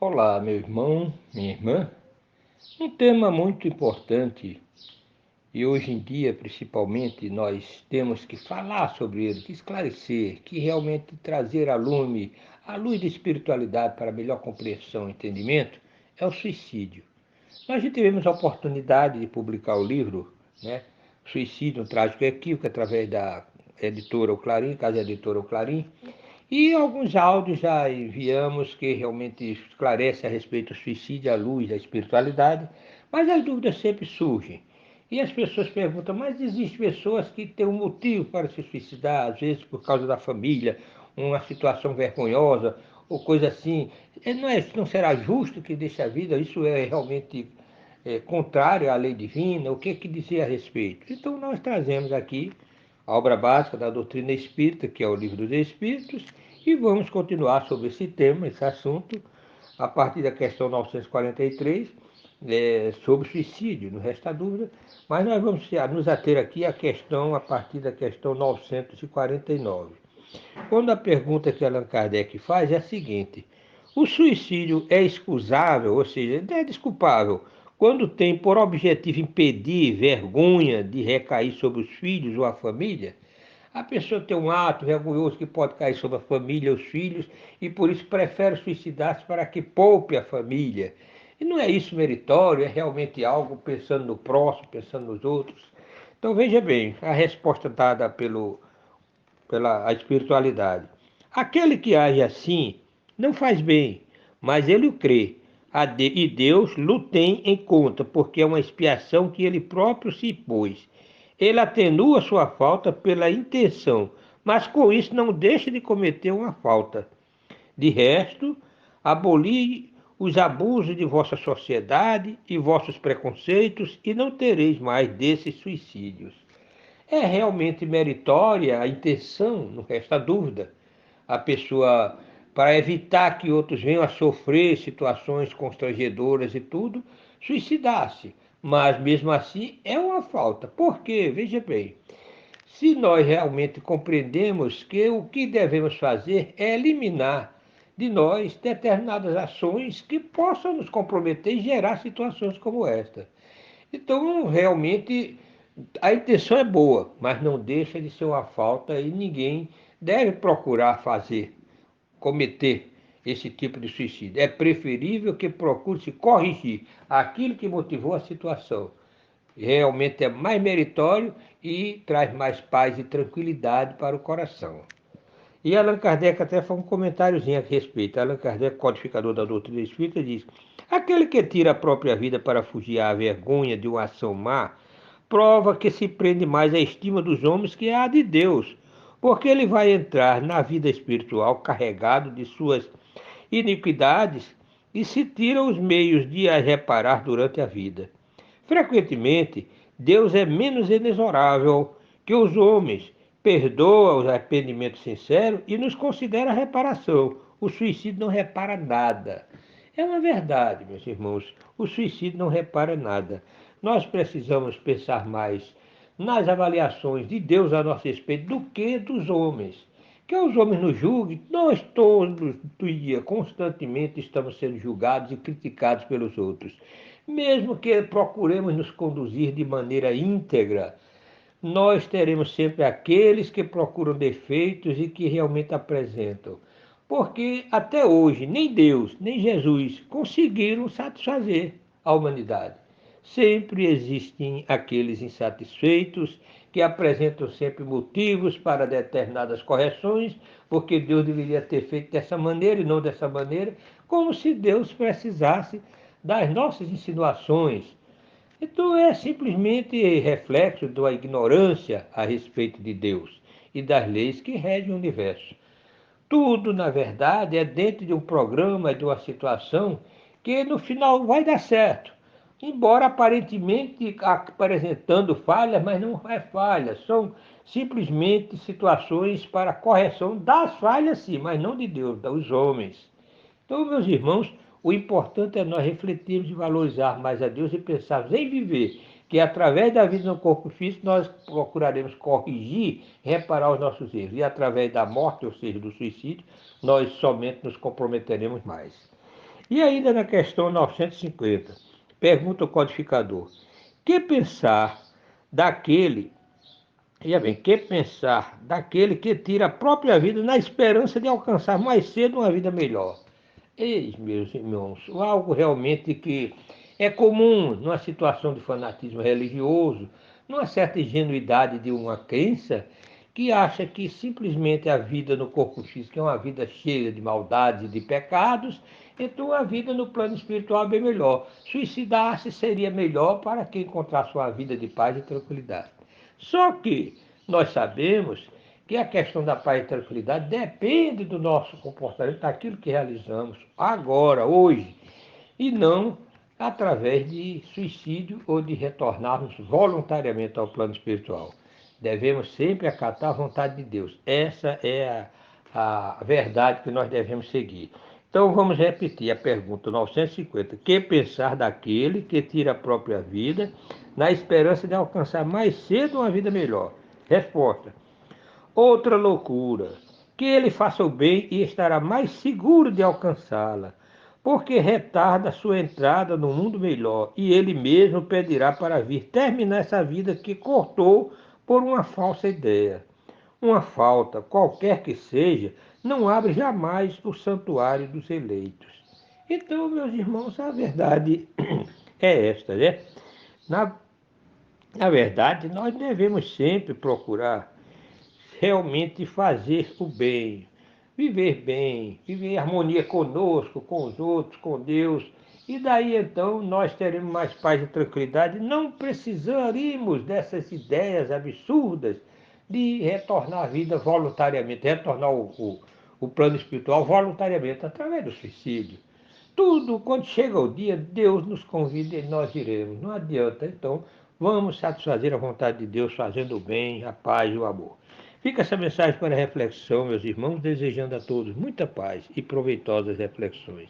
Olá, meu irmão, minha irmã. Um tema muito importante e hoje em dia, principalmente, nós temos que falar sobre ele, que esclarecer, que realmente trazer a luz da espiritualidade para melhor compreensão e entendimento, é o suicídio. Nós já tivemos a oportunidade de publicar o livro, né? Suicídio, um trágico equívoco, através da editora O Clarim, Casa Editora O Clarim, e alguns áudios já enviamos que realmente esclarece a respeito do suicídio à luz da espiritualidade, mas as dúvidas sempre surgem. E as pessoas perguntam, mas existem pessoas que têm um motivo para se suicidar, às vezes por causa da família, uma situação vergonhosa, ou coisa assim. Não será justo que deixe a vida? Isso é realmente contrário à lei divina? O que dizer a respeito? Então nós trazemos aqui a obra básica da doutrina espírita, que é o Livro dos Espíritos, e vamos continuar sobre esse tema, esse assunto, a partir da questão 943, sobre suicídio, não resta dúvida, mas nós vamos nos ater aqui à questão, a partir da questão 949. Quando a pergunta que Allan Kardec faz é a seguinte: o suicídio é excusável, ou seja, é desculpável, quando tem por objetivo impedir vergonha de recair sobre os filhos ou a família? A pessoa tem um ato vergonhoso que pode cair sobre a família, os filhos, e por isso prefere suicidar-se para que poupe a família. E não é isso meritório, é realmente algo pensando no próximo, pensando nos outros. Então veja bem, a resposta dada pela a espiritualidade. Aquele que age assim não faz bem, mas ele o crê. E Deus o tem em conta, porque é uma expiação que ele próprio se impôs. Ele atenua sua falta pela intenção, mas com isso não deixa de cometer uma falta. De resto, aboli os abusos de vossa sociedade e vossos preconceitos, e não tereis mais desses suicídios. É realmente meritória a intenção, não resta dúvida. A pessoa, para evitar que outros venham a sofrer situações constrangedoras e tudo, suicidar-se. Mas mesmo assim é uma falta. Por quê? Veja bem, se nós realmente compreendemos que o que devemos fazer é eliminar de nós determinadas ações que possam nos comprometer e gerar situações como esta. Então, realmente, a intenção é boa, mas não deixa de ser uma falta e ninguém deve procurar cometer esse tipo de suicídio. É preferível que procure se corrigir aquilo que motivou a situação. Realmente é mais meritório e traz mais paz e tranquilidade para o coração. E Allan Kardec até faz um comentáriozinho a respeito. Allan Kardec, codificador da doutrina espírita, diz: aquele que tira a própria vida para fugir à vergonha de uma ação má, prova que se prende mais à estima dos homens que à de Deus, porque ele vai entrar na vida espiritual carregado de suas iniquidades e se tira os meios de as reparar durante a vida. Frequentemente, Deus é menos inexorável que os homens, perdoa os arrependimentos sinceros e nos considera reparação. O suicídio não repara nada. É uma verdade, meus irmãos. O suicídio não repara nada. Nós precisamos pensar mais nas avaliações de Deus a nosso respeito do que dos homens. Que os homens nos julguem, nós todos dia, constantemente estamos sendo julgados e criticados pelos outros. Mesmo que procuremos nos conduzir de maneira íntegra, nós teremos sempre aqueles que procuram defeitos e que realmente apresentam. Porque até hoje nem Deus, nem Jesus conseguiram satisfazer a humanidade. Sempre existem aqueles insatisfeitos que apresentam sempre motivos para determinadas correções, porque Deus deveria ter feito dessa maneira e não dessa maneira, como se Deus precisasse das nossas insinuações. Então é simplesmente reflexo da ignorância a respeito de Deus e das leis que regem o universo. Tudo, na verdade, é dentro de um programa, de uma situação que no final vai dar certo. Embora aparentemente apresentando falhas, mas não é falha, são simplesmente situações para correção das falhas, sim, mas não de Deus, dos homens. Então, meus irmãos, o importante é nós refletirmos e valorizar mais a Deus e pensarmos em viver, que através da vida no corpo físico nós procuraremos corrigir, reparar os nossos erros. E através da morte, ou seja, do suicídio, nós somente nos comprometeremos mais. E ainda na questão 950, pergunta o codificador: que pensar daquele, veja bem, que pensar daquele que tira a própria vida na esperança de alcançar mais cedo uma vida melhor? Eis, meus irmãos, algo realmente que é comum numa situação de fanatismo religioso, numa certa ingenuidade de uma crença que acha que simplesmente a vida no corpo físico é uma vida cheia de maldades e de pecados, então a vida no plano espiritual é bem melhor. Suicidar-se seria melhor para quem encontrasse uma vida de paz e tranquilidade. Só que nós sabemos que a questão da paz e tranquilidade depende do nosso comportamento, daquilo que realizamos agora, hoje, e não através de suicídio ou de retornarmos voluntariamente ao plano espiritual. Devemos sempre acatar a vontade de Deus. Essa é a verdade que nós devemos seguir. Então vamos repetir a pergunta 950. Que pensar daquele que tira a própria vida na esperança de alcançar mais cedo uma vida melhor? Resposta: outra loucura, que ele faça o bem e estará mais seguro de alcançá-la, porque retarda sua entrada no mundo melhor, e ele mesmo pedirá para vir terminar essa vida que cortou por uma falsa ideia. Uma falta, qualquer que seja, não abre jamais o santuário dos eleitos. Então, meus irmãos, a verdade é esta, né? Na, na verdade, nós devemos sempre procurar realmente fazer o bem, viver em harmonia conosco, com os outros, com Deus. E daí então nós teremos mais paz e tranquilidade, não precisaríamos dessas ideias absurdas de retornar à vida voluntariamente, retornar o plano espiritual voluntariamente, através do suicídio. Tudo, quando chega o dia, Deus nos convida e nós iremos. Não adianta, então, vamos satisfazer a vontade de Deus, fazendo o bem, a paz e o amor. Fica essa mensagem para reflexão, meus irmãos, desejando a todos muita paz e proveitosas reflexões.